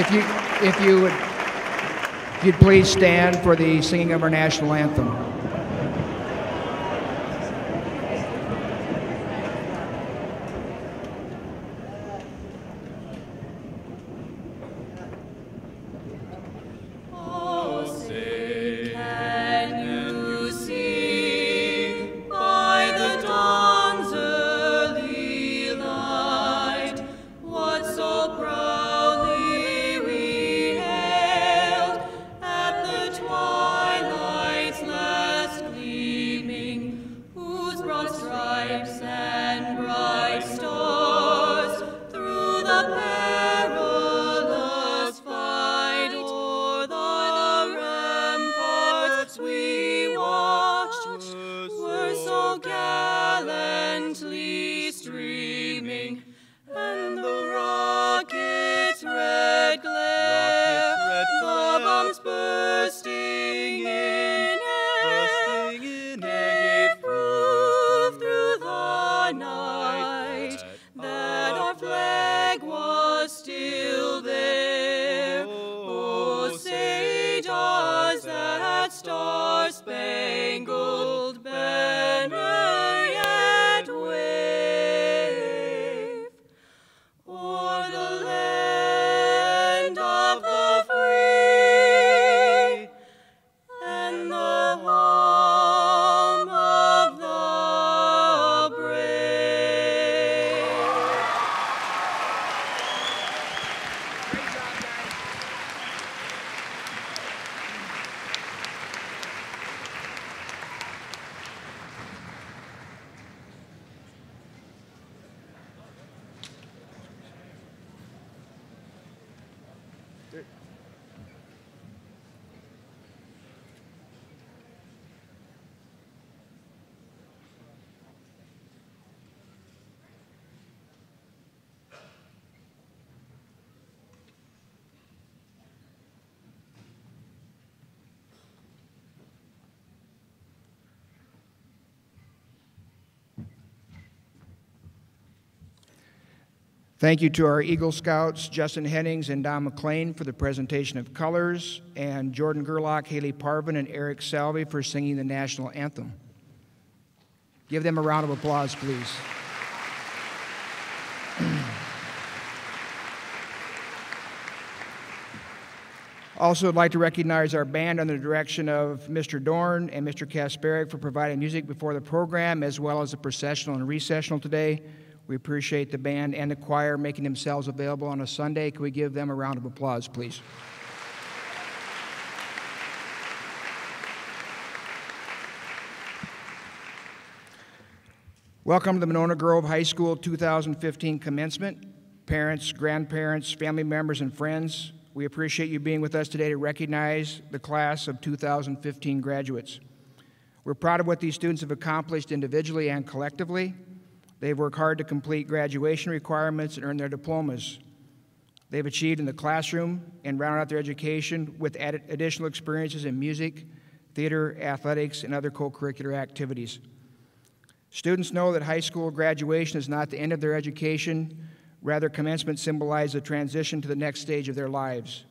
If you'd please stand for the singing of our national anthem. Thank you to our Eagle Scouts, Justin Hennings and Don McLean, for the presentation of colors, and Jordan Gerlach, Haley Parvin, and Eric Salve for singing the national anthem. Give them a round of applause, please. Also, I'd like to recognize our band under the direction of Mr. Dorn and Mr. Kasparic for providing music before the program, as well as the processional and recessional today. We appreciate the band and the choir making themselves available on a Sunday. Can we give them a round of applause, please? Welcome to the Monona Grove High School 2015 commencement. Parents, grandparents, family members, and friends, we appreciate you being with us today to recognize the class of 2015 graduates. We're proud of what these students have accomplished individually and collectively. They've worked hard to complete graduation requirements and earn their diplomas. They've achieved in the classroom and rounded out their education with additional experiences in music, theater, athletics, and other co-curricular activities. Students know that high school graduation is not the end of their education. Rather, commencement symbolizes a transition to the next stage of their lives.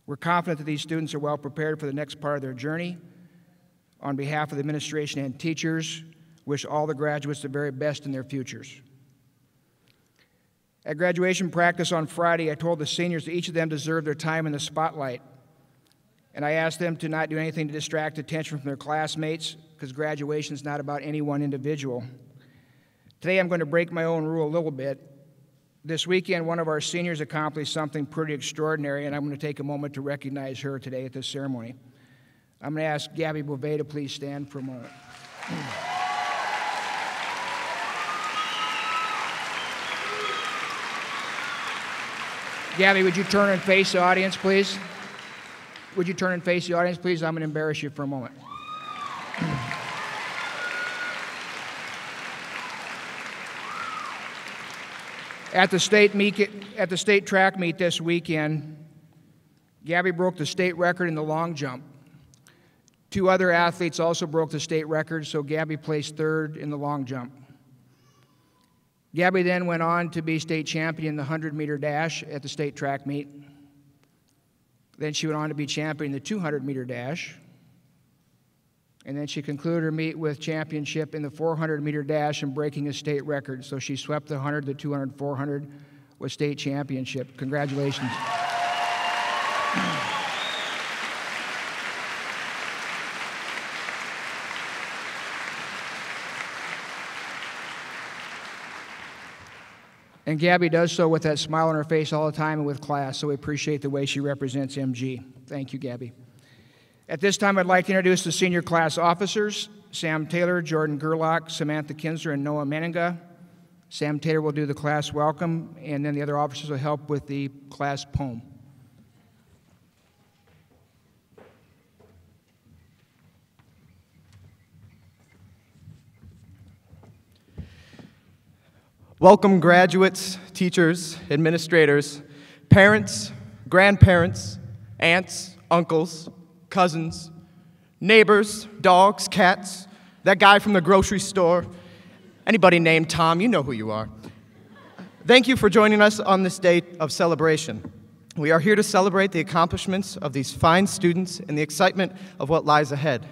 We're confident that these students are well prepared for the next part of their journey. On behalf of the administration and teachers, wish all the graduates the very best in their futures. At graduation practice on Friday, I told the seniors that each of them deserved their time in the spotlight. And I asked them to not do anything to distract attention from their classmates, because graduation is not about any one individual. Today, I'm going to break my own rule a little bit. This weekend, one of our seniors accomplished something pretty extraordinary, and I'm going to take a moment to recognize her today at this ceremony. I'm going to ask Gabby Bouvet to please stand for a moment. Gabby, would you turn and face the audience, please? Would you turn and face the audience, please? I'm going to embarrass you for a moment. At the state track meet this weekend, Gabby broke the state record in the long jump. Two other athletes also broke the state record, so Gabby placed third in the long jump. Gabby then went on to be state champion in the 100-meter dash at the state track meet. Then she went on to be champion in the 200-meter dash. And then she concluded her meet with championship in the 400-meter dash and breaking a state record. So she swept the 100, the 200, 400 with state championship. Congratulations. And Gabby does so with that smile on her face all the time and with class, so we appreciate the way she represents MG. Thank you, Gabby. At this time, I'd like to introduce the senior class officers, Sam Taylor, Jordan Gerlach, Samantha Kinsler, and Noah Meninga. Sam Taylor will do the class welcome, and then the other officers will help with the class poem. Welcome graduates, teachers, administrators, parents, grandparents, aunts, uncles, cousins, neighbors, dogs, cats, that guy from the grocery store, anybody named Tom, you know who you are. Thank you for joining us on this day of celebration. We are here to celebrate the accomplishments of these fine students and the excitement of what lies ahead.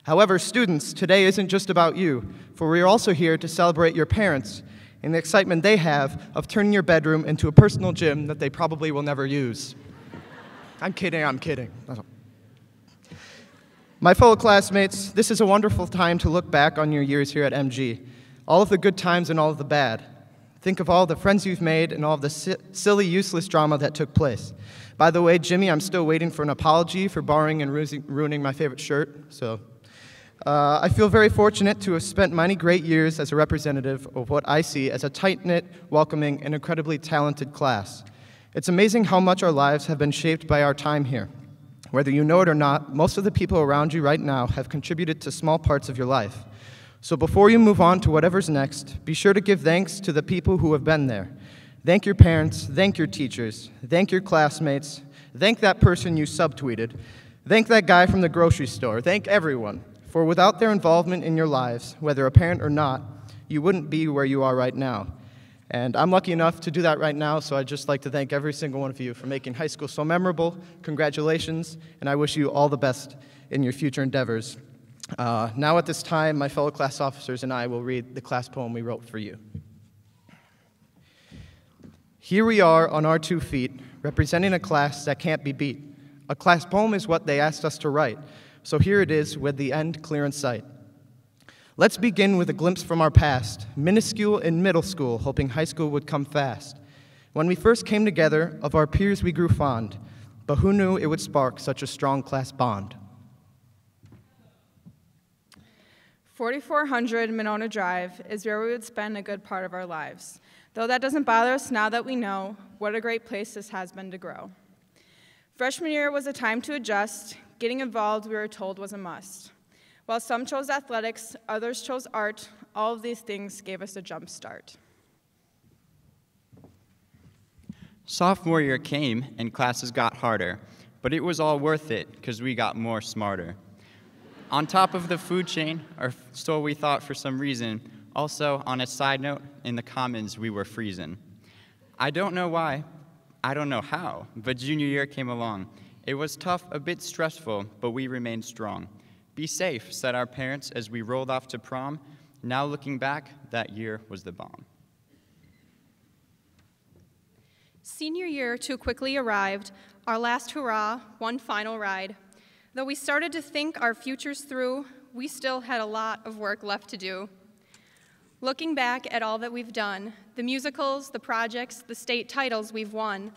However, students, today isn't just about you, for we are also here to celebrate your parents and the excitement they have of turning your bedroom into a personal gym that they probably will never use. I'm kidding. My fellow classmates, this is a wonderful time to look back on your years here at MG. All of the good times and all of the bad. Think of all the friends you've made and all of the silly, useless drama that took place. By the way, Jimmy, I'm still waiting for an apology for borrowing and ruining my favorite shirt, so. I feel very fortunate to have spent many great years as a representative of what I see as a tight-knit, welcoming, and incredibly talented class. It's amazing how much our lives have been shaped by our time here. Whether you know it or not, most of the people around you right now have contributed to small parts of your life. So before you move on to whatever's next, be sure to give thanks to the people who have been there. Thank your parents, thank your teachers, thank your classmates, thank that person you subtweeted, thank that guy from the grocery store, thank everyone. For without their involvement in your lives, whether apparent or not, you wouldn't be where you are right now. And I'm lucky enough to do that right now, so I'd just like to thank every single one of you for making high school so memorable. Congratulations, and I wish you all the best in your future endeavors. Now at this time, my fellow class officers and I will read the class poem we wrote for you. Here we are on our 2 feet, representing a class that can't be beat. A class poem is what they asked us to write. So here it is with the end clear in sight. Let's begin with a glimpse from our past, minuscule in middle school, hoping high school would come fast. When we first came together, of our peers we grew fond, but who knew it would spark such a strong class bond? 4400 Monona Drive is where we would spend a good part of our lives, though that doesn't bother us now that we know what a great place this has been to grow. Freshman year was a time to adjust. Getting involved, we were told, was a must. While some chose athletics, others chose art, all of these things gave us a jump start. Sophomore year came and classes got harder, but it was all worth it because we got more smarter. On top of the food chain, or so we thought for some reason, also on a side note, in the commons we were freezing. I don't know why, I don't know how, but junior year came along. It was tough, a bit stressful, but we remained strong. Be safe, said our parents as we rolled off to prom. Now looking back, that year was the bomb. Senior year too quickly arrived, our last hurrah, one final ride. Though we started to think our futures through, we still had a lot of work left to do. Looking back at all that we've done, the musicals, the projects, the state titles we've won,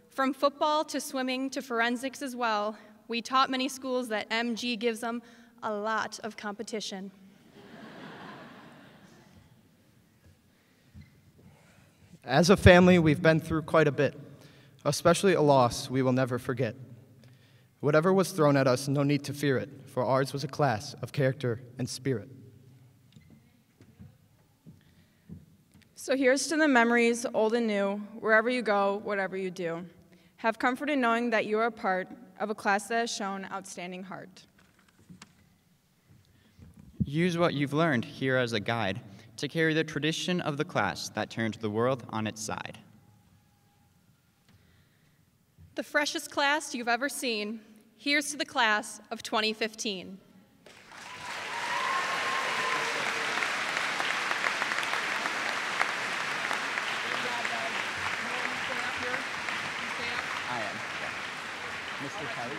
from football to swimming to forensics as well, we taught many schools that MG gives them a lot of competition. As a family, we've been through quite a bit, especially a loss we will never forget. Whatever was thrown at us, no need to fear it, for ours was a class of character and spirit. So here's to the memories, old and new, wherever you go, whatever you do. Have comfort in knowing that you are a part of a class that has shown outstanding heart. Use what you've learned here as a guide to carry the tradition of the class that turned the world on its side. The freshest class you've ever seen. Here's to the class of 2015. I am. Mr. Kelly?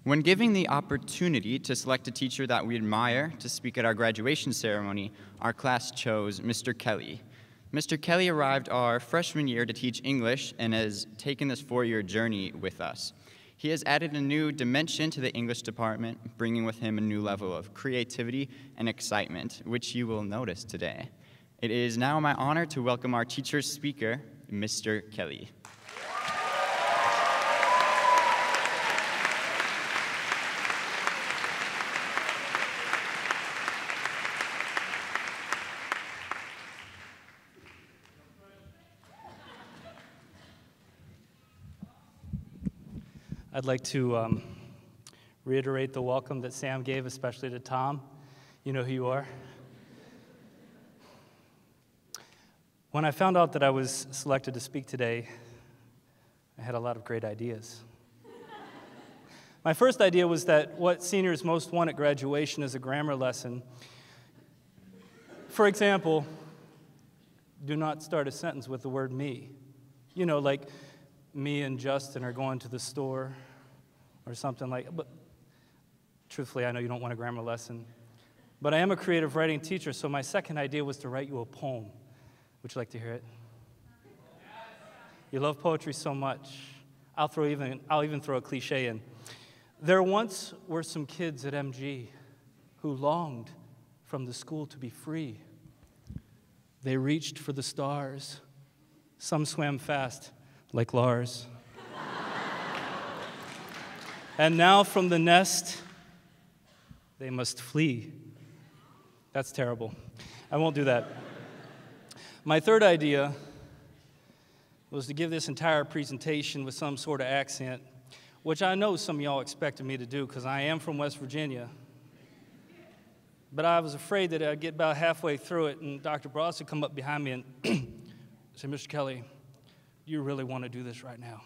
When given the opportunity to select a teacher that we admire to speak at our graduation ceremony, our class chose Mr. Kelly. Mr. Kelly arrived our freshman year to teach English and has taken this 4-year journey with us. He has added a new dimension to the English department, bringing with him a new level of creativity and excitement, which you will notice today. It is now my honor to welcome our teacher speaker, Mr. Kelly. I'd like to reiterate the welcome that Sam gave, especially to Tom. You know who you are. When I found out that I was selected to speak today, I had a lot of great ideas. My first idea was that what seniors most want at graduation is a grammar lesson. For example, do not start a sentence with the word me. You know, like me and Justin are going to the store or something like that. But truthfully, I know you don't want a grammar lesson. But I am a creative writing teacher, so my second idea was to write you a poem. Would you like to hear it? You love poetry so much. I'll even throw a cliche in. There once were some kids at MG who longed from the school to be free. They reached for the stars. Some swam fast, like Lars. And now from the nest, they must flee. That's terrible. I won't do that. My third idea was to give this entire presentation with some sort of accent, which I know some of y'all expected me to do because I am from West Virginia. But I was afraid that I'd get about halfway through it and Dr. Bross would come up behind me and say, Mr. Kelly, do you really want to do this right now?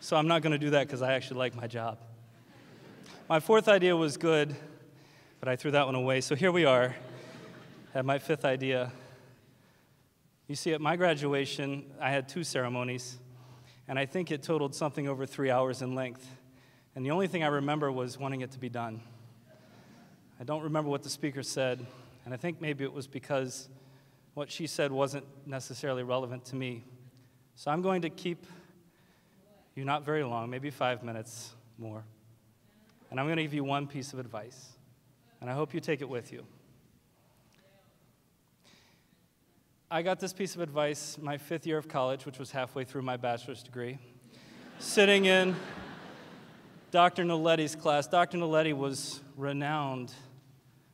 So I'm not going to do that because I actually like my job. My fourth idea was good, but I threw that one away. So here we are at my fifth idea. You see, at my graduation, I had 2 ceremonies, and I think it totaled something over 3 hours in length. And the only thing I remember was wanting it to be done. I don't remember what the speaker said, and I think maybe it was because what she said wasn't necessarily relevant to me. So I'm going to keep you not very long, maybe 5 minutes more. And I'm going to give you one piece of advice, and I hope you take it with you. I got this piece of advice my 5th year of college, which was halfway through my bachelor's degree, sitting in Dr. Noletti's class. Dr. Noletti was renowned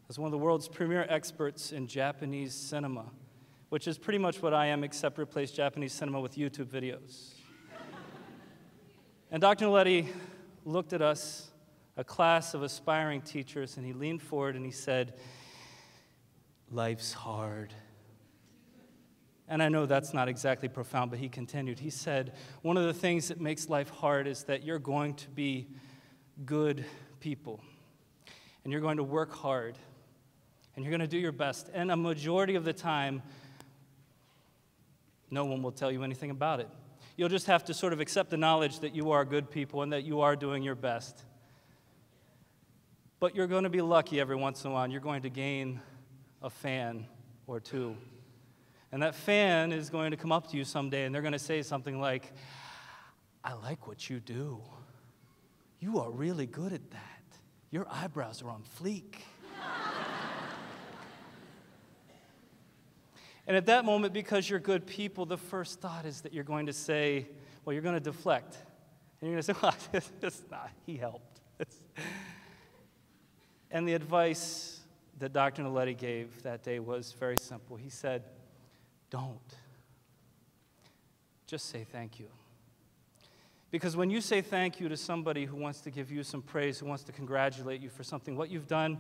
as one of the world's premier experts in Japanese cinema, which is pretty much what I am, except replace Japanese cinema with YouTube videos. And Dr. Noletti looked at us, a class of aspiring teachers, and he leaned forward and he said, "Life's hard." And I know that's not exactly profound, but he continued. He said, one of the things that makes life hard is that you're going to be good people, and you're going to work hard, and you're going to do your best. And a majority of the time, no one will tell you anything about it. You'll just have to sort of accept the knowledge that you are good people and that you are doing your best. But you're going to be lucky every once in a while, and you're going to gain a fan or two. And that fan is going to come up to you someday, and they're going to say something like, "I like what you do. You are really good at that. Your eyebrows are on fleek." And at that moment, because you're good people, the first thought is that you're going to say, well, you're going to deflect. And you're going to say, well, it's not, he helped. And the advice that Dr. Noletti gave that day was very simple. He said, don't. Just say thank you. Because when you say thank you to somebody who wants to give you some praise, who wants to congratulate you for something, what you've done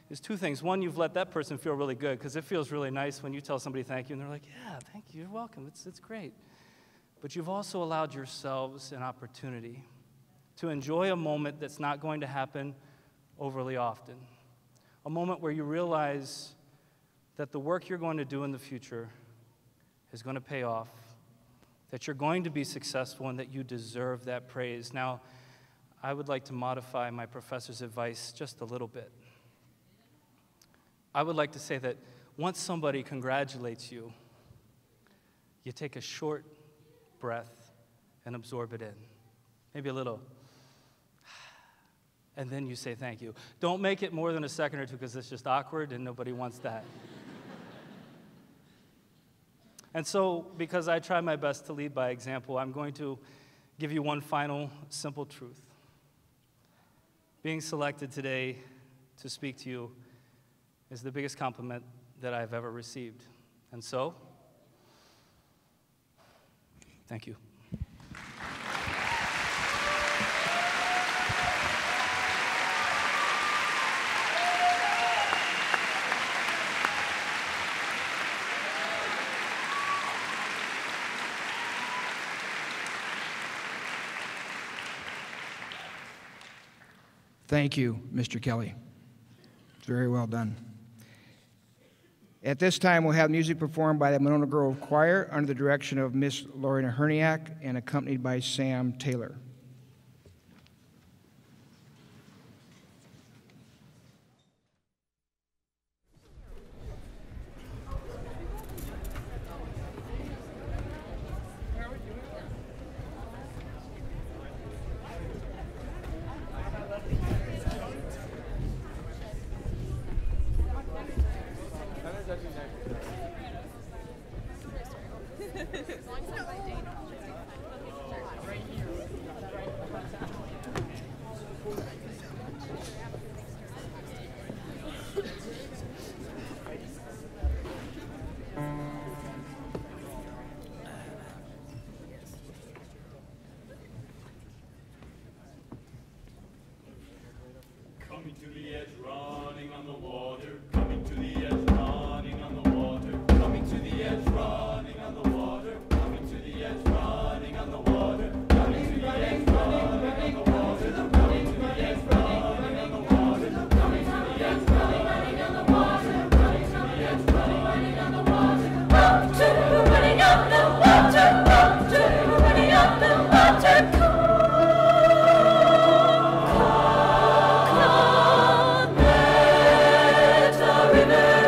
is two things. One, you've let that person feel really good, because it feels really nice when you tell somebody thank you, and they're like, yeah, thank you, you're welcome, it's great. But you've also allowed yourselves an opportunity to enjoy a moment that's not going to happen overly often. A moment where you realize that the work you're going to do in the future is going to pay off, that you're going to be successful, and that you deserve that praise. Now, I would like to modify my professor's advice just a little bit. I would like to say that once somebody congratulates you, you take a short breath and absorb it in. Maybe a little. And then you say thank you. Don't make it more than a second or two, because it's just awkward and nobody wants that. And so, because I try my best to lead by example, I'm going to give you one final simple truth. Being selected today to speak to you is the biggest compliment that I've ever received. And so, thank you. Thank you, Mr. Kelly. It's very well done. At this time, we'll have music performed by the Monona Grove Choir under the direction of Miss Lorena Herniak and accompanied by Sam Taylor. Coming to the edge, running on the water. Coming to the edge, running on the water. Coming to the edge, running on the water. Coming to the edge, running on the water. Coming to the edge, running on the water. Coming to the edge, running on the water. Coming to the edge, running on the water. Coming to the edge, running on the water. Running up the water. Running up the water. River.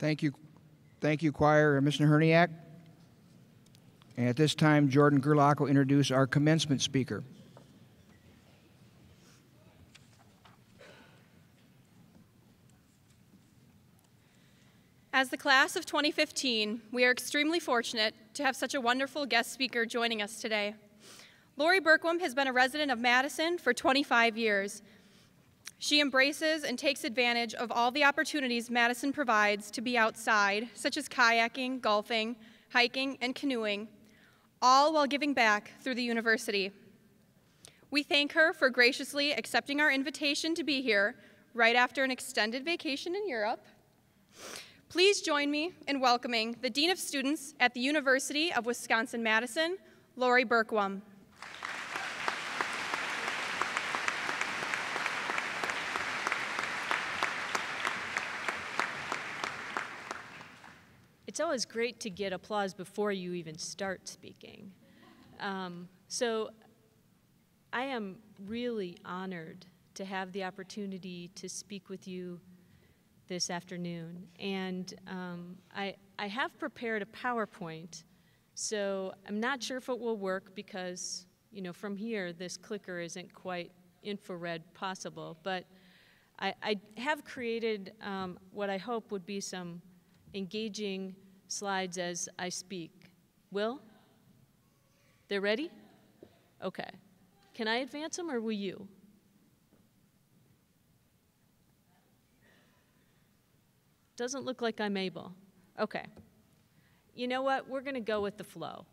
Thank you, choir, Mr. Herniak. And at this time, Jordan Gerlach will introduce our commencement speaker. As the class of 2015, we are extremely fortunate to have such a wonderful guest speaker joining us today. Lori Berkwam has been a resident of Madison for 25 years. She embraces and takes advantage of all the opportunities Madison provides to be outside, such as kayaking, golfing, hiking, and canoeing, all while giving back through the university. We thank her for graciously accepting our invitation to be here right after an extended vacation in Europe. Please join me in welcoming the Dean of Students at the University of Wisconsin-Madison, Lori Berkwam. It's always great to get applause before you even start speaking. So I am really honored to have the opportunity to speak with you this afternoon. And I have prepared a PowerPoint, so I'm not sure if it will work because, you know, from here, this clicker isn't quite infrared possible. But I have created what I hope would be some engaging slides as I speak. Will? They're ready? Okay. Can I advance them or will you? Doesn't look like I'm able. Okay. You know what? We're going to go with the flow.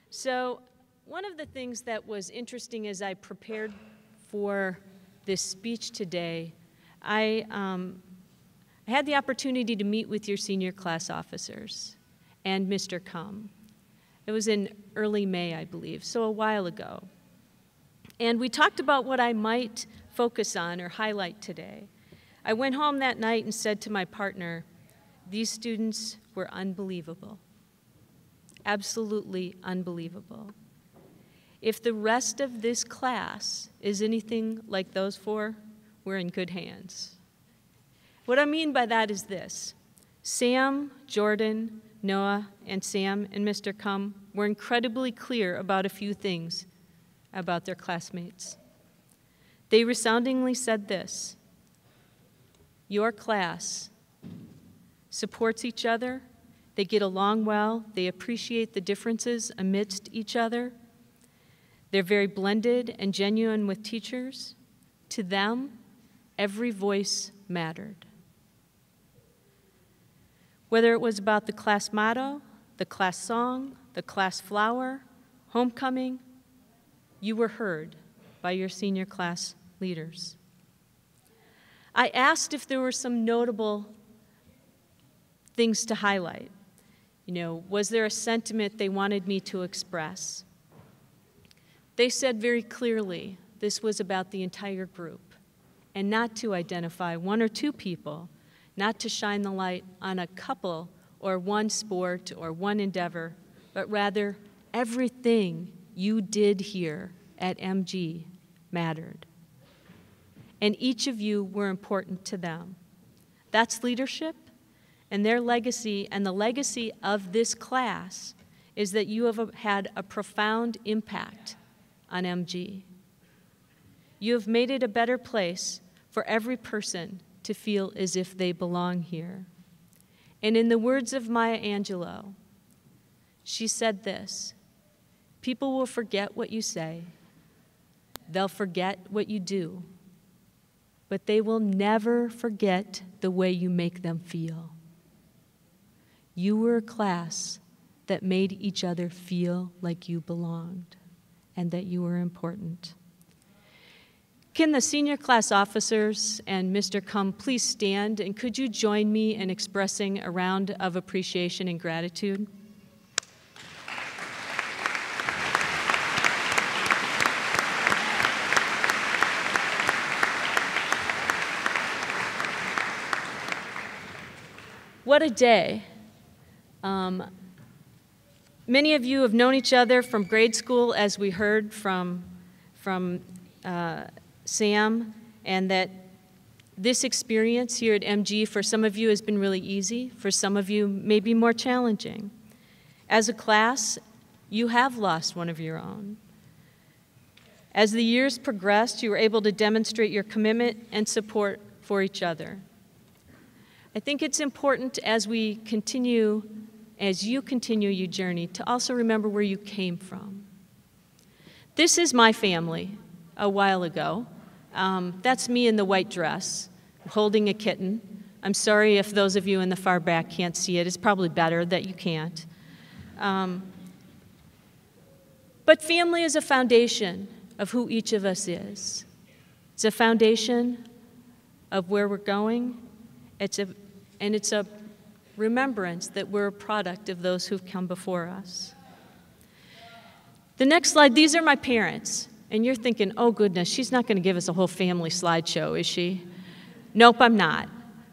So one of the things that was interesting as I prepared for this speech today, I had the opportunity to meet with your senior class officers and Mr. Cum. It was in early May, I believe, so a while ago. And we talked about what I might focus on or highlight today. I went home that night and said to my partner, these students were unbelievable, absolutely unbelievable. If the rest of this class is anything like those four, we're in good hands. What I mean by that is this. Sam, Jordan, Noah, and Sam and Mr. Cum were incredibly clear about a few things about their classmates. They resoundingly said this: your class supports each other, they get along well, they appreciate the differences amidst each other, they're very blended and genuine with teachers. To them, every voice mattered. Whether it was about the class motto, the class song, the class flower, homecoming, you were heard by your senior class leaders. I asked if there were some notable things to highlight. You know, was there a sentiment they wanted me to express? They said very clearly this was about the entire group and not to identify one or two people, not to shine the light on a couple or one sport or one endeavor, but rather everything you did here at MG mattered. And each of you were important to them. That's leadership, and their legacy and the legacy of this class is that you have had a profound impact on MG. You have made it a better place for every person to feel as if they belong here. And in the words of Maya Angelou, she said this: people will forget what you say, they'll forget what you do, but they will never forget the way you make them feel. You were a class that made each other feel like you belonged and that you were important. Can the senior class officers and Mr. Cum please stand, and could you join me in expressing a round of appreciation and gratitude? What a day. Many of you have known each other from grade school, as we heard from Sam, and that This experience here at MG for some of you has been really easy, for some of you may be more challenging. As a class, you have lost one of your own. As the years progressed, you were able to demonstrate your commitment and support for each other. I think it's important as you continue your journey to also remember where you came from. This is my family a while ago. That's me in the white dress, holding a kitten. I'm sorry if those of you in the far back can't see it. It's probably better that you can't. But family is a foundation of who each of us is. It's a foundation of where we're going. It's a remembrance that we're a product of those who've come before us. The next slide, these are my parents. And you're thinking, oh goodness, she's not going to give us a whole family slideshow, is she? Nope, I'm not.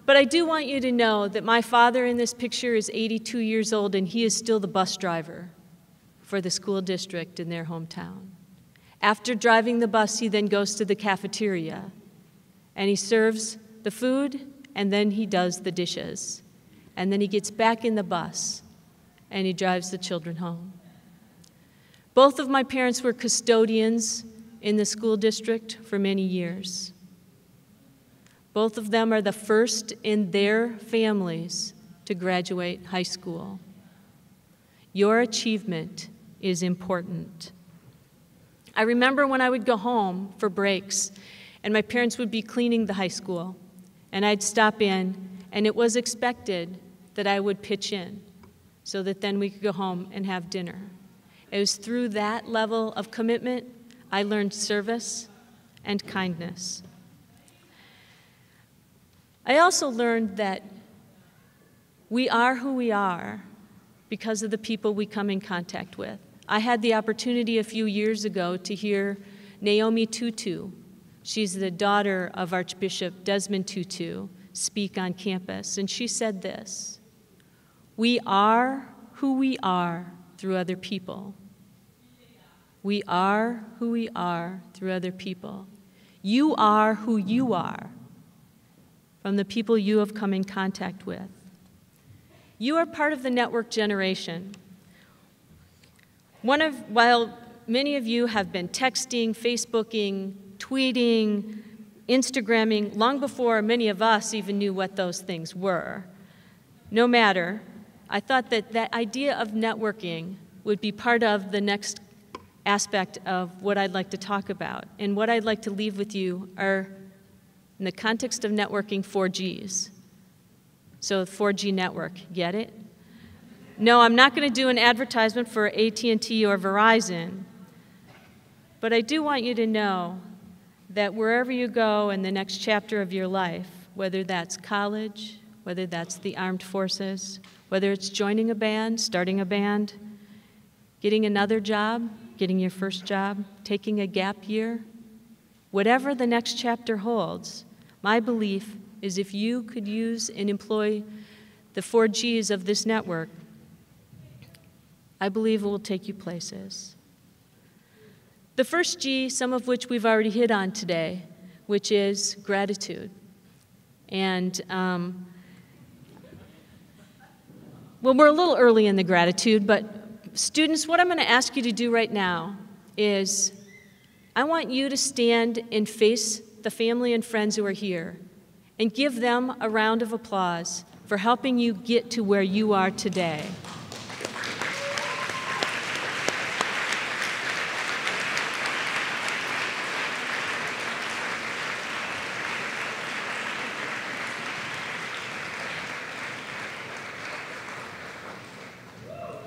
But I do want you to know that my father in this picture is 82 years old, and he is still the bus driver for the school district in their hometown. After driving the bus, he then goes to the cafeteria, and he serves the food, and then he does the dishes. And then he gets back in the bus, and he drives the children home. Both of my parents were custodians in the school district for many years. Both of them are the first in their families to graduate high school. Your achievement is important. I remember when I would go home for breaks, and my parents would be cleaning the high school, and I'd stop in, and it was expected that I would pitch in so that then we could go home and have dinner. It was through that level of commitment I learned service and kindness. I also learned that we are who we are because of the people we come in contact with. I had the opportunity a few years ago to hear Naomi Tutu. She's the daughter of Archbishop Desmond Tutu, speak on campus, and she said this: "We are who we are through other people. We are who we are through other people. You are who you are from the people you have come in contact with. You are part of the network generation. While many of you have been texting, Facebooking, tweeting, Instagramming, long before many of us even knew what those things were, no matter, I thought that that idea of networking would be part of the next aspect of what I'd like to talk about. And what I'd like to leave with you are, in the context of networking, 4Gs. So 4G network, get it? No, I'm not going to do an advertisement for AT&T or Verizon, but I do want you to know that wherever you go in the next chapter of your life, whether that's college, whether that's the armed forces, whether it's joining a band, starting a band, getting another job, getting your first job, taking a gap year, whatever the next chapter holds, my belief is if you could use and employ the 4Gs of this network, I believe it will take you places. The first G, some of which we've already hit on today, which is gratitude. And, well, we're a little early in the gratitude, but students, what I'm going to ask you to do right now is I want you to stand and face the family and friends who are here and give them a round of applause for helping you get to where you are today.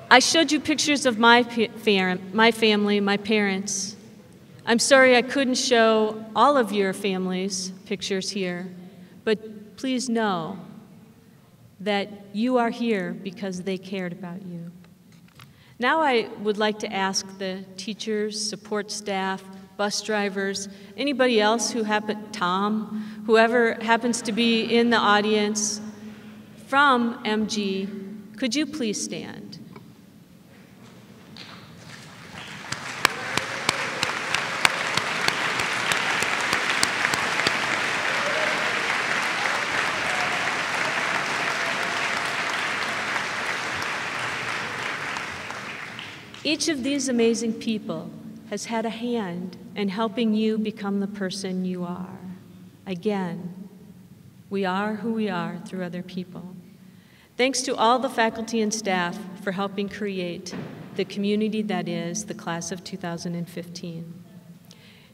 I showed you pictures of my family, my parents. I'm sorry I couldn't show all of your families' pictures here, but please know that you are here because they cared about you. Now I would like to ask the teachers, support staff, bus drivers, anybody else who Tom, whoever happens to be in the audience from MG, could you please stand? Each of these amazing people has had a hand in helping you become the person you are. Again, we are who we are through other people. Thanks to all the faculty and staff for helping create the community that is the class of 2015.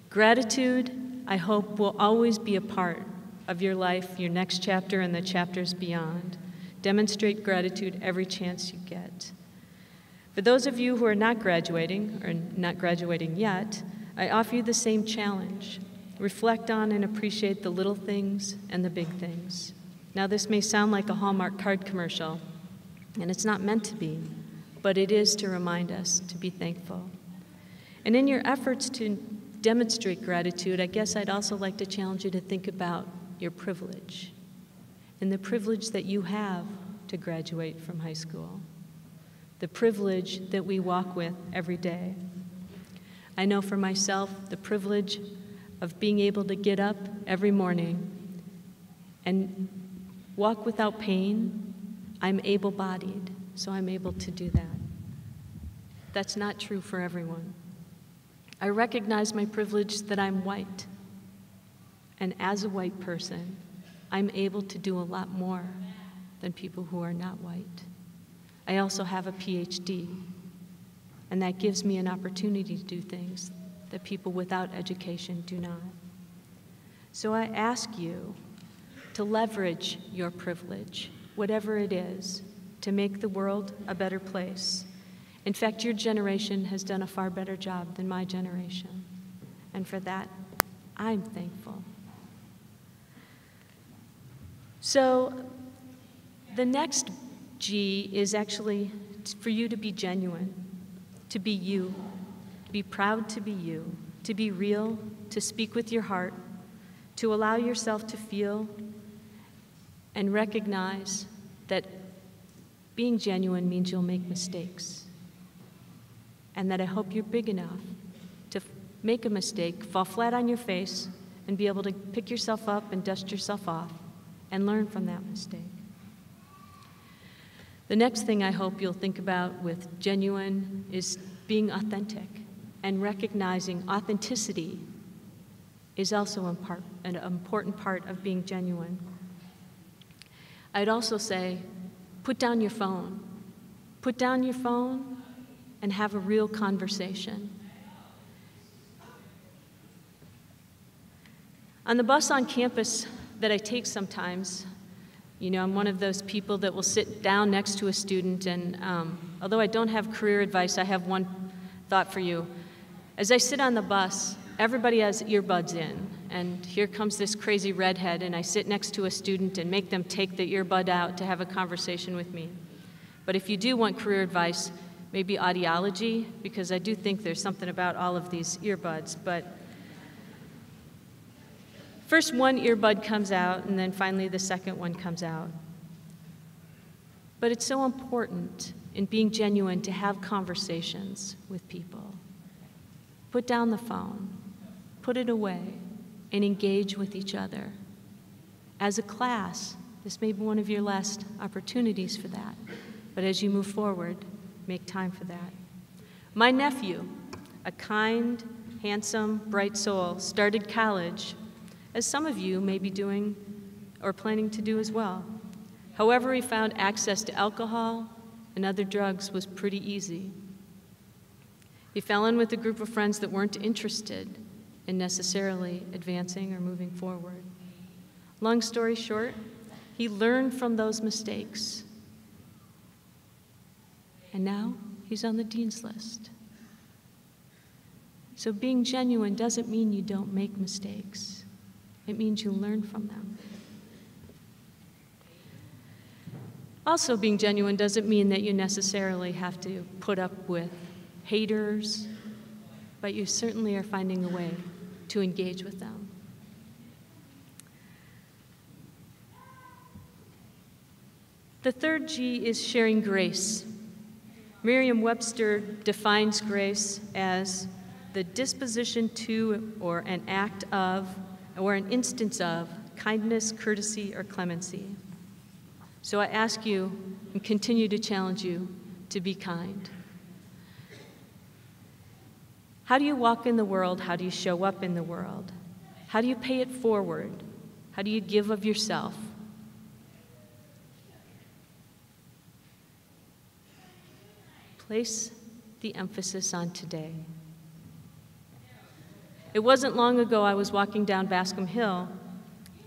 Gratitude, I hope, will always be a part of your life, your next chapter, and the chapters beyond. Demonstrate gratitude every chance you get. For those of you who are not graduating, or not graduating yet, I offer you the same challenge. Reflect on and appreciate the little things and the big things. Now, this may sound like a Hallmark card commercial, and it's not meant to be, but it is to remind us to be thankful. And in your efforts to demonstrate gratitude, I guess I'd also like to challenge you to think about your privilege and the privilege that you have to graduate from high school, the privilege that we walk with every day. I know for myself the privilege of being able to get up every morning and walk without pain. I'm able-bodied, so I'm able to do that. That's not true for everyone. I recognize my privilege that I'm white, and as a white person, I'm able to do a lot more than people who are not white. I also have a PhD, and that gives me an opportunity to do things that people without education do not. So I ask you to leverage your privilege, whatever it is, to make the world a better place. In fact, your generation has done a far better job than my generation, and for that, I'm thankful. So the next G is actually for you to be genuine, to be you, be proud to be you, to be real, to speak with your heart, to allow yourself to feel and recognize that being genuine means you'll make mistakes, and that I hope you're big enough to make a mistake, fall flat on your face, and be able to pick yourself up and dust yourself off and learn from that mistake. The next thing I hope you'll think about with genuine is being authentic and recognizing authenticity is also an important part of being genuine. I'd also say, put down your phone. Put down your phone and have a real conversation. On the bus on campus that I take sometimes, you know, I'm one of those people that will sit down next to a student, and although I don't have career advice, I have one thought for you. As I sit on the bus, everybody has earbuds in, and here comes this crazy redhead, and I sit next to a student and make them take the earbud out to have a conversation with me. But if you do want career advice, maybe audiology, because I do think there's something about all of these earbuds. But first one earbud comes out, and then finally the second one comes out. But it's so important in being genuine to have conversations with people. Put down the phone, put it away, and engage with each other. As a class, this may be one of your last opportunities for that, but as you move forward, make time for that. My nephew, a kind, handsome, bright soul, started college, as some of you may be doing or planning to do as well. However, he found access to alcohol and other drugs was pretty easy. He fell in with a group of friends that weren't interested in necessarily advancing or moving forward. Long story short, he learned from those mistakes. And now he's on the dean's list. So being genuine doesn't mean you don't make mistakes. It means you learn from them. Also, being genuine doesn't mean that you necessarily have to put up with haters, but you certainly are finding a way to engage with them. The third G is sharing grace. Merriam-Webster defines grace as the disposition to or an act of or an instance of kindness, courtesy, or clemency. So I ask you and continue to challenge you to be kind. How do you walk in the world? How do you show up in the world? How do you pay it forward? How do you give of yourself? Place the emphasis on today. It wasn't long ago I was walking down Bascom Hill,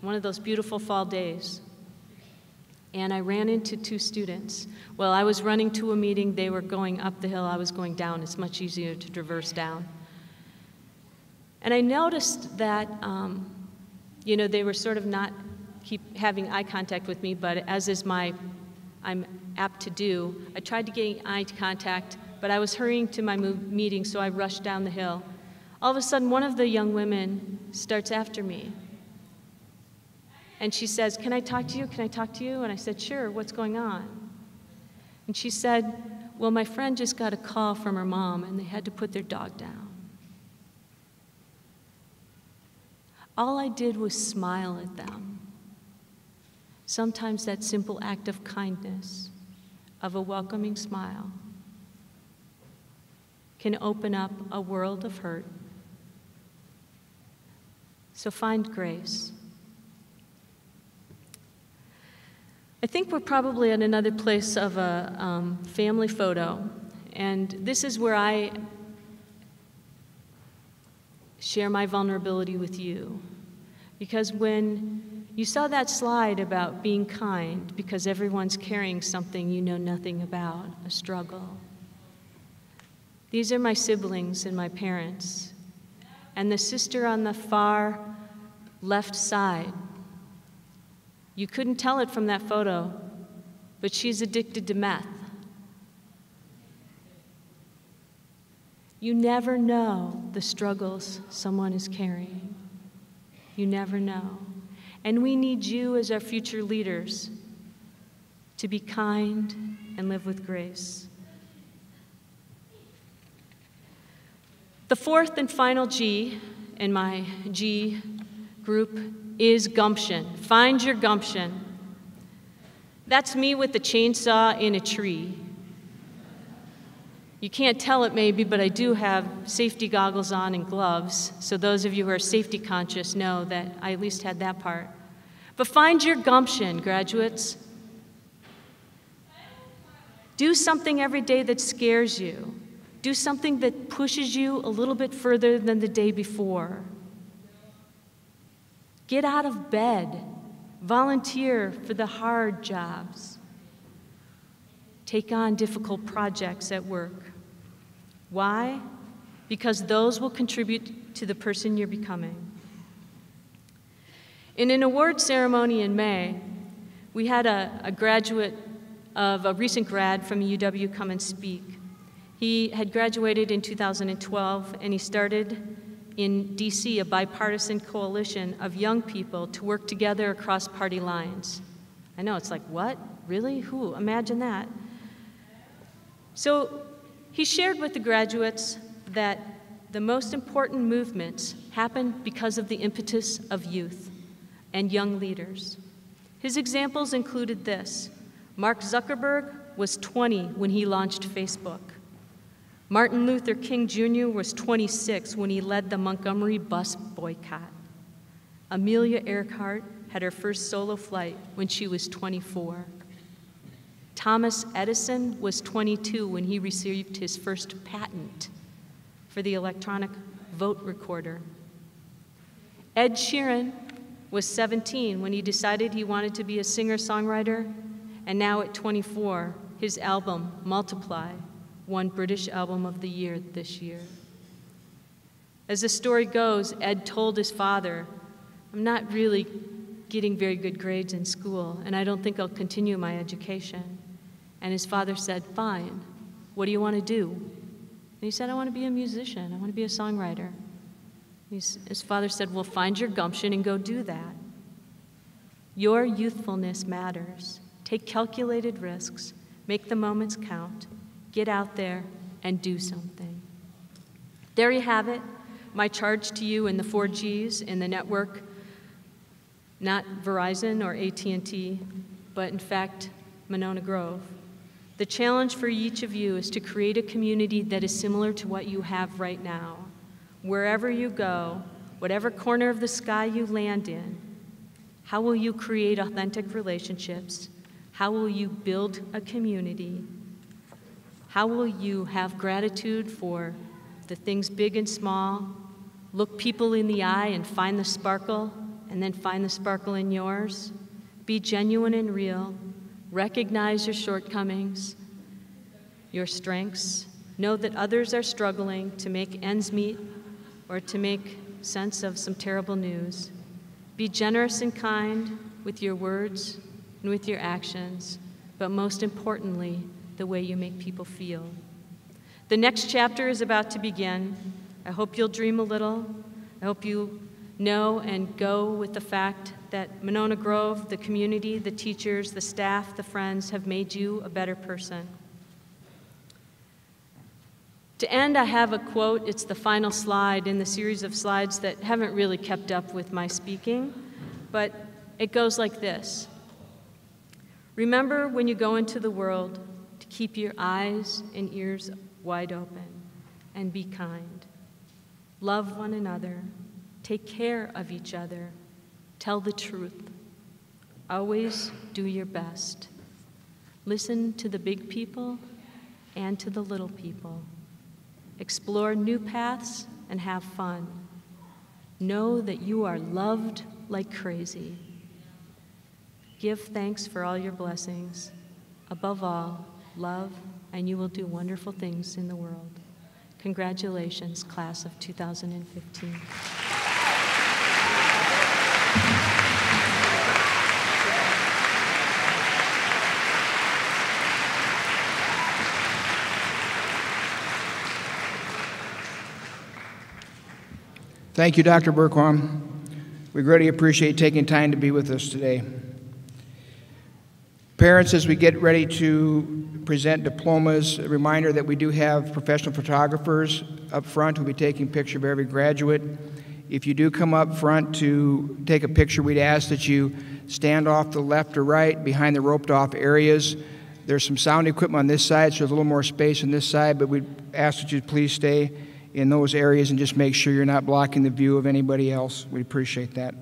one of those beautiful fall days, and I ran into two students. Well, I was running to a meeting, they were going up the hill, I was going down. It's much easier to traverse down. And I noticed that, they were sort of not keep having eye contact with me, but as is I'm apt to do, I tried to get eye contact, but I was hurrying to my meeting, so I rushed down the hill. All of a sudden, one of the young women starts after me. And she says, "Can I talk to you? Can I talk to you?" And I said, "Sure, what's going on?" And she said, "Well, my friend just got a call from her mom, and they had to put their dog down." All I did was smile at them. Sometimes that simple act of kindness, of a welcoming smile, can open up a world of hurt. So find grace. I think we're probably at another place of a family photo, and this is where I share my vulnerability with you. Because when you saw that slide about being kind, because everyone's carrying something you know nothing about, a struggle. These are my siblings and my parents. And the sister on the far left side, you couldn't tell it from that photo, but she's addicted to meth. You never know the struggles someone is carrying. You never know. And we need you as our future leaders to be kind and live with grace. The fourth and final G in my G group is gumption. Find your gumption. That's me with the chainsaw in a tree. You can't tell it maybe, but I do have safety goggles on and gloves, so those of you who are safety conscious know that I at least had that part. But find your gumption, graduates. Do something every day that scares you. Do something that pushes you a little bit further than the day before. Get out of bed. Volunteer for the hard jobs. Take on difficult projects at work. Why? Because those will contribute to the person you're becoming. In an award ceremony in May, we had a graduate of a recent grad from UW come and speak. He had graduated in 2012, and he started in DC a bipartisan coalition of young people to work together across party lines. I know, it's like, what? Really? Who? Imagine that. So he shared with the graduates that the most important movements happen because of the impetus of youth and young leaders. His examples included this. Mark Zuckerberg was 20 when he launched Facebook. Martin Luther King Jr. was 26 when he led the Montgomery bus boycott. Amelia Earhart had her first solo flight when she was 24. Thomas Edison was 22 when he received his first patent for the electronic vote recorder. Ed Sheeran was 17 when he decided he wanted to be a singer-songwriter, and now at 24, his album, Multiply, won British Album of the Year this year. As the story goes, Ed told his father, "I'm not really getting very good grades in school, and I don't think I'll continue my education." And his father said, "Fine, what do you want to do?" And he said, "I want to be a musician, I want to be a songwriter." His father said, "Well, find your gumption and go do that." Your youthfulness matters. Take calculated risks, make the moments count, get out there and do something. There you have it, my charge to you in the 4 Gs in the network, not Verizon or AT&T, but in fact, Monona Grove. The challenge for each of you is to create a community that is similar to what you have right now. Wherever you go, whatever corner of the sky you land in, how will you create authentic relationships? How will you build a community? How will you have gratitude for the things big and small? Look people in the eye and find the sparkle, and then find the sparkle in yours? Be genuine and real. Recognize your shortcomings, your strengths. Know that others are struggling to make ends meet or to make sense of some terrible news. Be generous and kind with your words and with your actions, but most importantly, the way you make people feel. The next chapter is about to begin. I hope you'll dream a little. I hope you know and go with the fact that Monona Grove, the community, the teachers, the staff, the friends have made you a better person. To end, I have a quote. It's the final slide in the series of slides that haven't really kept up with my speaking, but it goes like this. Remember when you go into the world to keep your eyes and ears wide open and be kind. Love one another. Take care of each other. Tell the truth. Always do your best. Listen to the big people and to the little people. Explore new paths and have fun. Know that you are loved like crazy. Give thanks for all your blessings. Above all, love, and you will do wonderful things in the world. Congratulations, class of 2015. Thank you, Dr. Burquam. We greatly appreciate taking time to be with us today. Parents, as we get ready to present diplomas, a reminder that we do have professional photographers up front who will be taking a picture of every graduate. If you do come up front to take a picture, we'd ask that you stand off to the left or right behind the roped off areas. There's some sound equipment on this side, so there's a little more space on this side, but we'd ask that you please stay in those areas and just make sure you're not blocking the view of anybody else. We'd appreciate that.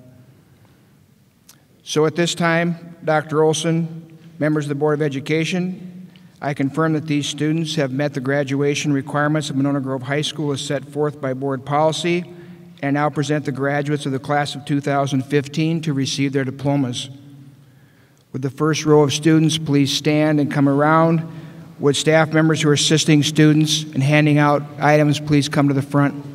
So at this time, Dr. Olson, members of the Board of Education, I confirm that these students have met the graduation requirements of Monona Grove High School as set forth by board policy, and now present the graduates of the class of 2015 to receive their diplomas. Would the first row of students please stand and come around? Would staff members who are assisting students and handing out items please come to the front?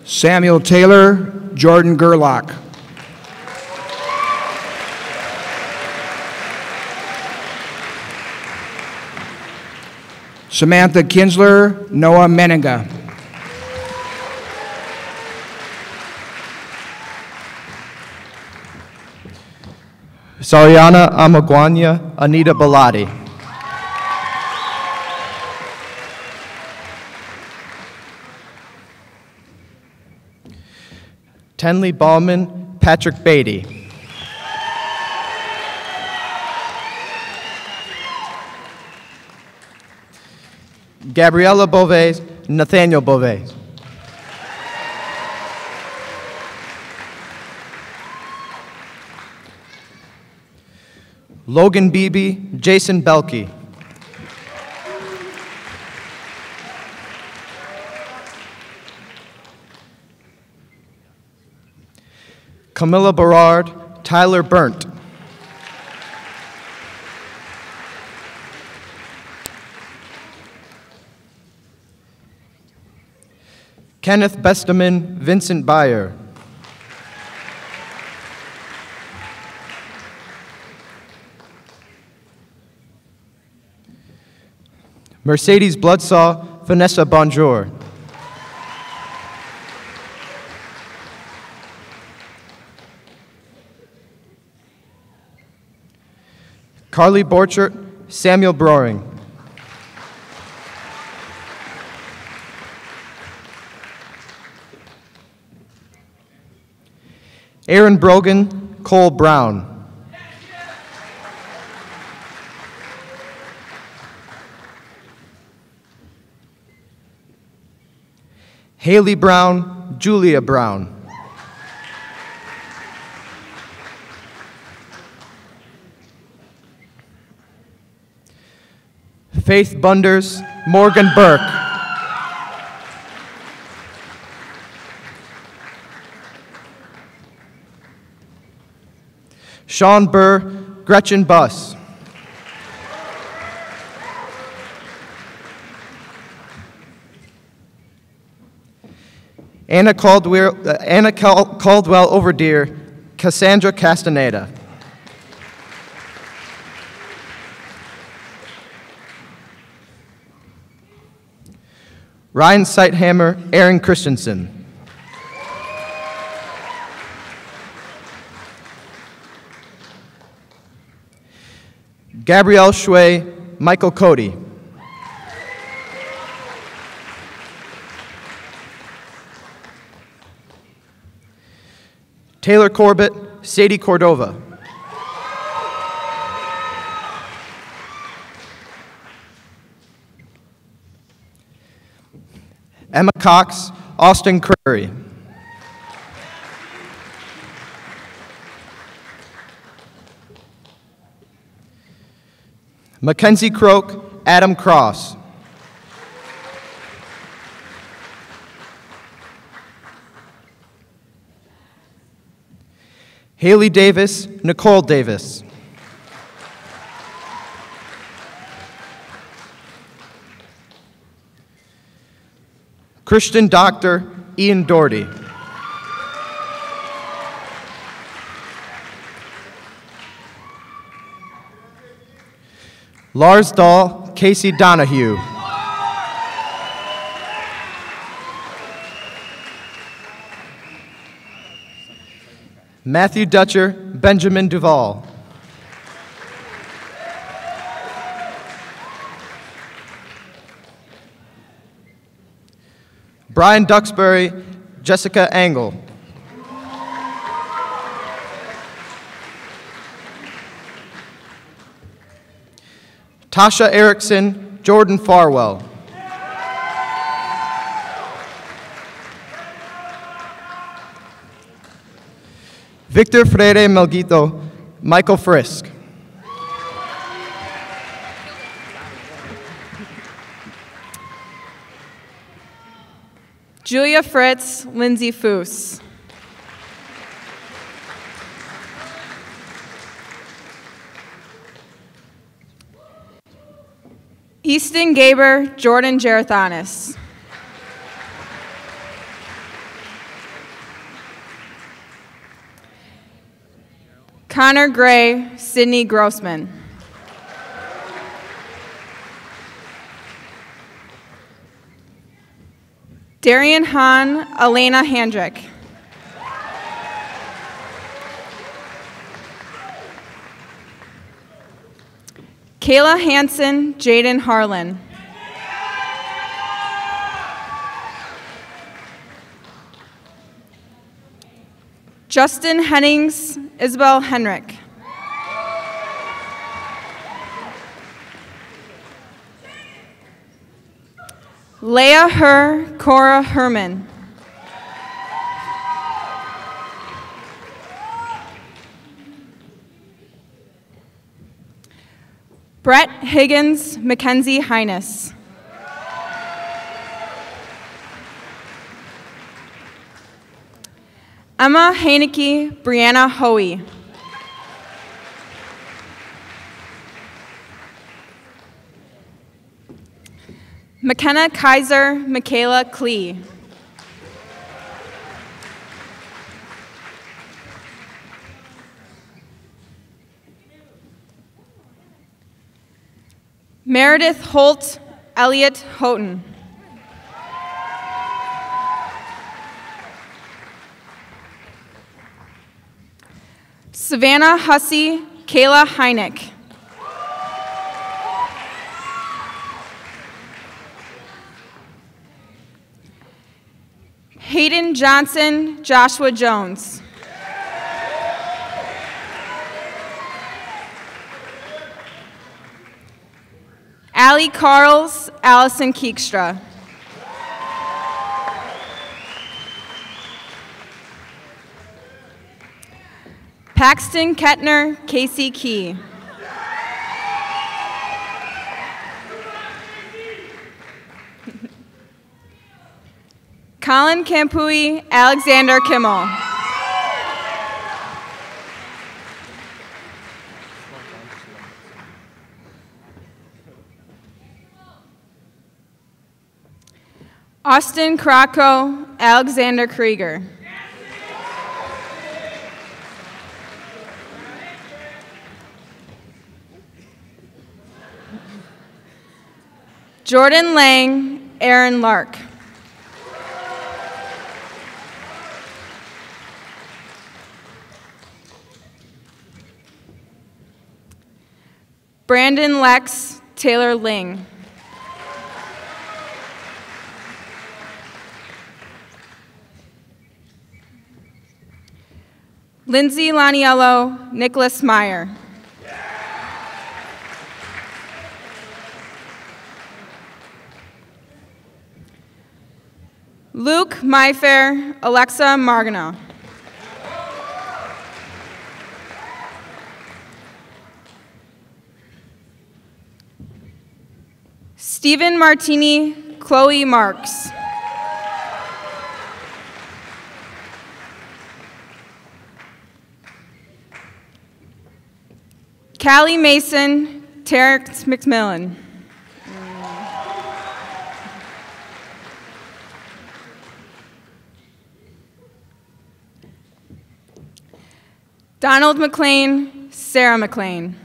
Samuel Taylor, Jordan Gerlach. Samantha Kinsler, Noah Menenga. Sariana Amagwanya, Anita Balati. Tenley Ballman, Patrick Beatty. Gabriella Beauvais, Nathaniel Beauvais. Logan Beebe, Jason Belkey. Camilla Berard, Tyler Burnt. Kenneth Besteman, Vincent Byer. Mercedes Bloodsaw, Vanessa Bonjour. Carly Borchert, Samuel Broering. Aaron Brogan, Cole Brown. Haley Brown, Julia Brown. Faith Bunders, Morgan Burke. Sean Burr, Gretchen Buss. Anna Caldwell Overdeer, Cassandra Castaneda. Ryan Sighthammer, Aaron Christensen. Gabrielle Shui, Michael Cody. Taylor Corbett, Sadie Cordova. Emma Cox, Austin Curry. Mackenzie Croak, Adam Cross. Haley Davis, Nicole Davis. Christian Doctor, Ian Doherty. Lars Dahl, Casey Donahue. Matthew Dutcher, Benjamin Duval. Brian Duxbury, Jessica Angle. Tasha Erickson, Jordan Farwell. Victor Freire Melguito, Michael Frisk. Julia Fritz, Lindsay Foos. Easton Gaber, Jordan Gerathanis. Connor Gray, Sydney Grossman. Darian Hahn, Elena Handrick. Kayla Hansen, Jaden Harlan. Justin Hennings, Isabel Henrick. Leah Herr, Cora Herman. Brett Higgins, Mackenzie Hines. Emma Haneke, Brianna Hoey. McKenna Kaiser, Michaela Klee. Meredith Holt, Elliot Houghton. Savannah Hussey, Kayla Heineck. Hayden Johnson, Joshua Jones. Allie Carls, Allison Keekstra. Paxton Kettner, Casey Key. Colin Campui, Alexander Kimmel. Austin Krako, Alexander Krieger. Jordan Lang, Aaron Lark. Brandon Lex, Taylor Ling. Lindsay Laniello, Nicholas Meyer. Luke Myfair, Alexa Margano. Stephen Martini, Chloe Marks. Callie Mason, Terrence McMillan. Donald McLean, Sarah McLean.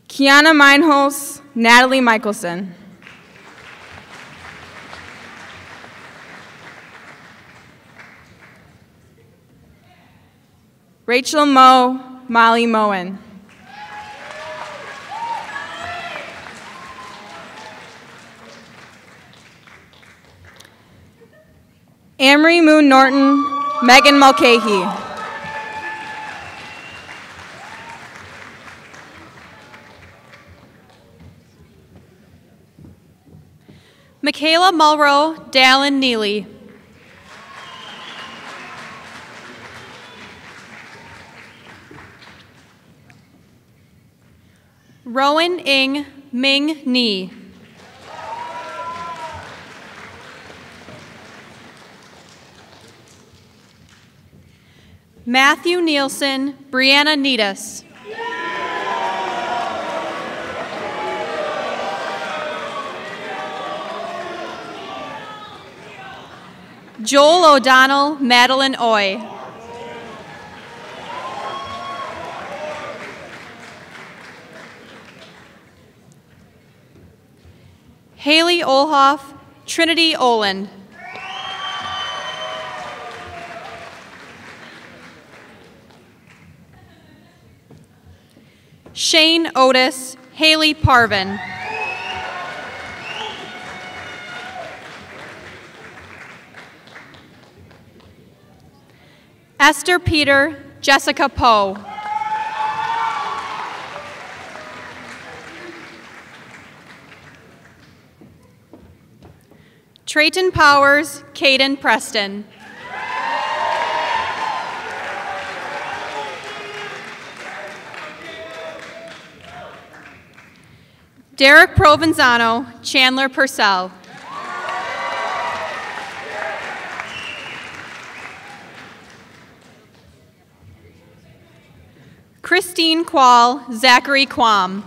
Kiana Meinholz, Natalie Michelson. Rachel Moe, Molly Moen. Amory Moon Norton, Megan Mulcahy. Michaela Mulrow, Dallin Neely. Rowan Ing, Ming Ni. Matthew Nielsen, Brianna Needus. Joel O'Donnell, Madeline Oy. Haley Olhoff, Trinity Oland. Shane Otis, Haley Parvin. Esther Peter, Jessica Poe. Trayton Powers, Caden Preston. Derek Provenzano, Chandler Purcell. Christine Quall, Zachary Quam.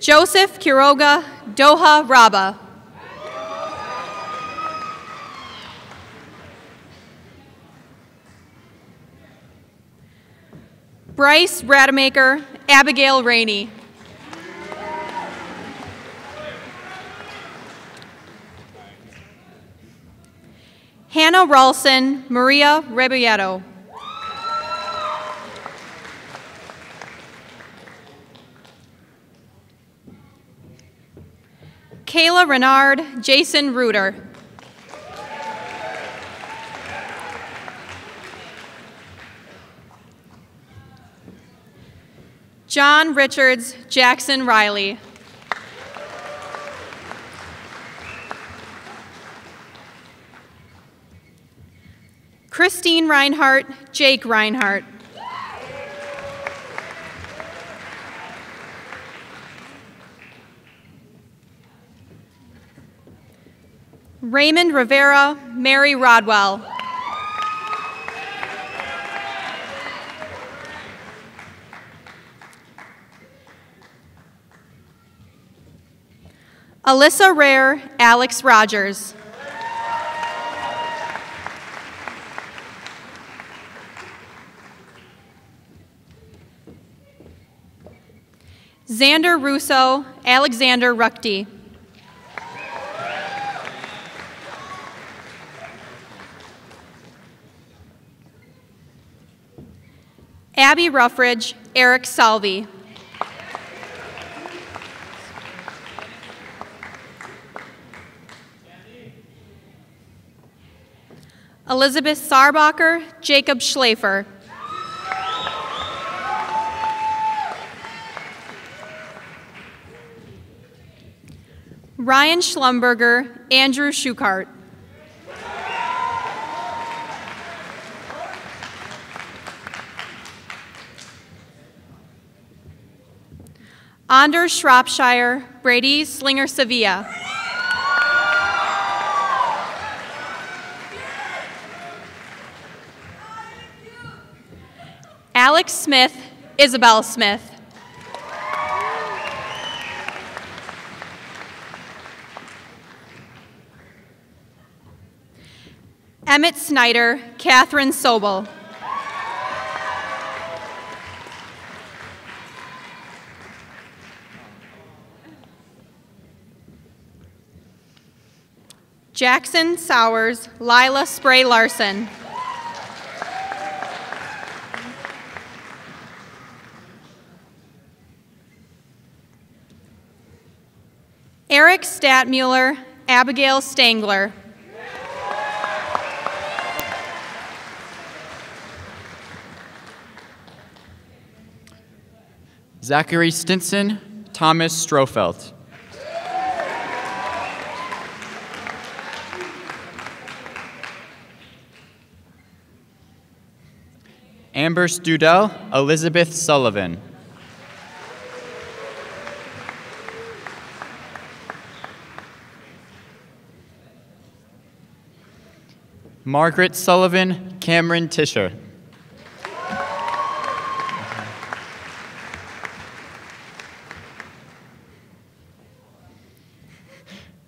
Joseph Quiroga, Doha Raba. Bryce Rademacher, Abigail Rainey. Hannah Ralston, Maria Rebolledo. Kayla Renard, Jason Reuter. John Richards, Jackson Riley. Christine Reinhart, Jake Reinhart. Raymond Rivera, Mary Rodwell. Alyssa Rare, Alex Rogers. Xander Russo, Alexander Ruckty. Abby Ruffridge, Eric Salvi. Elizabeth Sarbacher, Jacob Schlafer. Ryan Schlumberger, Andrew Schukart. Anders Shropshire, Brady Slinger Sevilla. Alex Smith, Isabel Smith. Emmett Snyder, Catherine Sobel. Jackson Sowers, Lila Spray Larson. Eric Statmuller, Abigail Stangler. Zachary Stinson, Thomas Strofelt. Amber Studell, Elizabeth Sullivan. Margaret Sullivan, Cameron Tischer.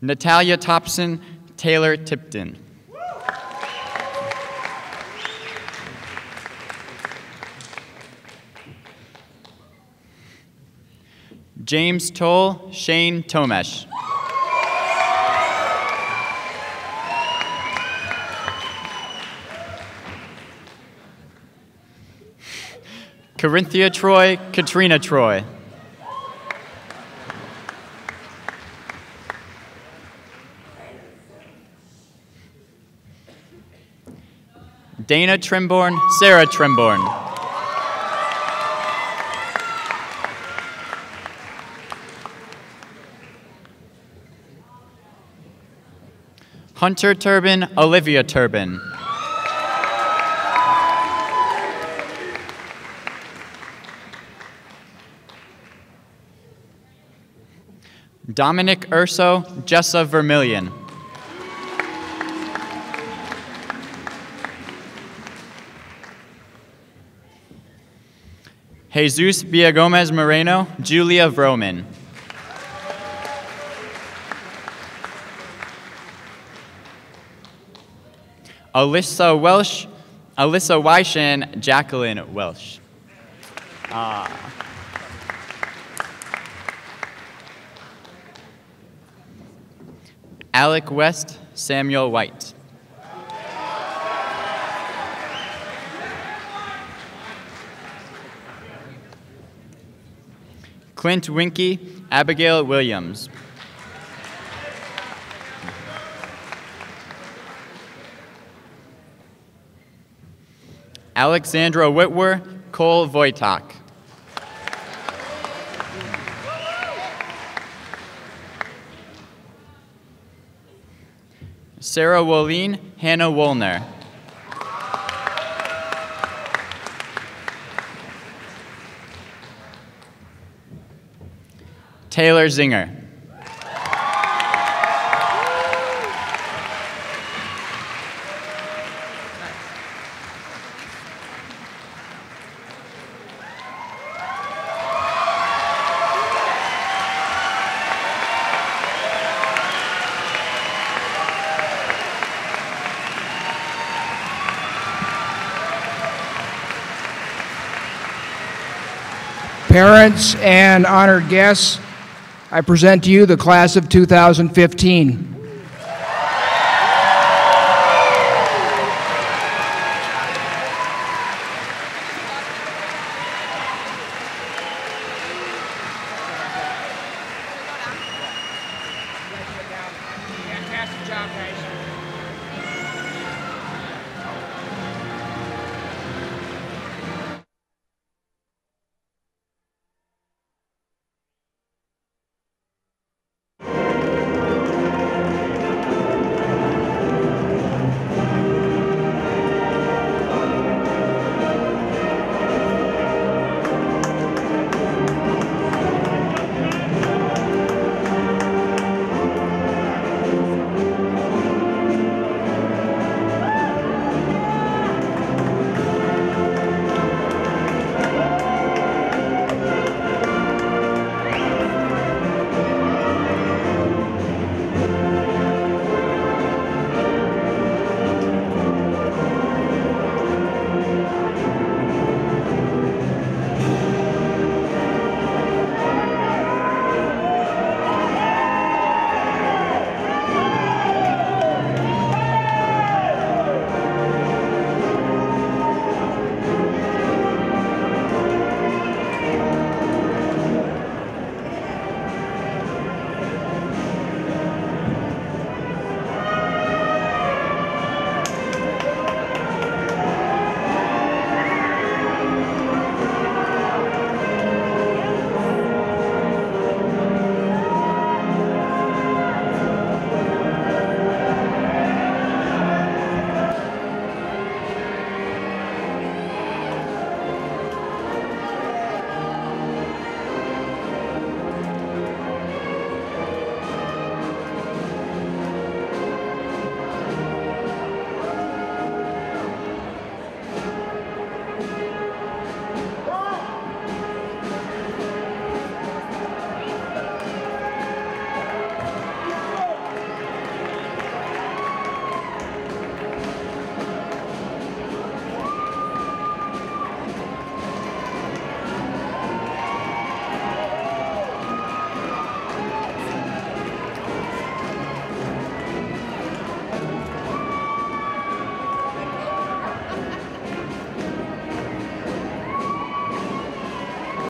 Natalia Thompson, Taylor Tipton. James Toll, Shane Tomesh. Corinthia Troy, Katrina Troy. Dana Trimborn, Sarah Trimborn. Hunter Turbin, Olivia Turbin. Dominic Urso, Jessa Vermillion. Jesus Villagomez Moreno, Julia Vroman. Alyssa Weish, and Jacqueline Welsh. Alec West, Samuel White. Clint Winky, Abigail Williams. Alexandra Whitwer, Cole Voitak. Sarah Wolleen, Hannah Woolner. Taylor Zinger. Parents and honored guests, I present to you the class of 2015. Fantastic job, guys.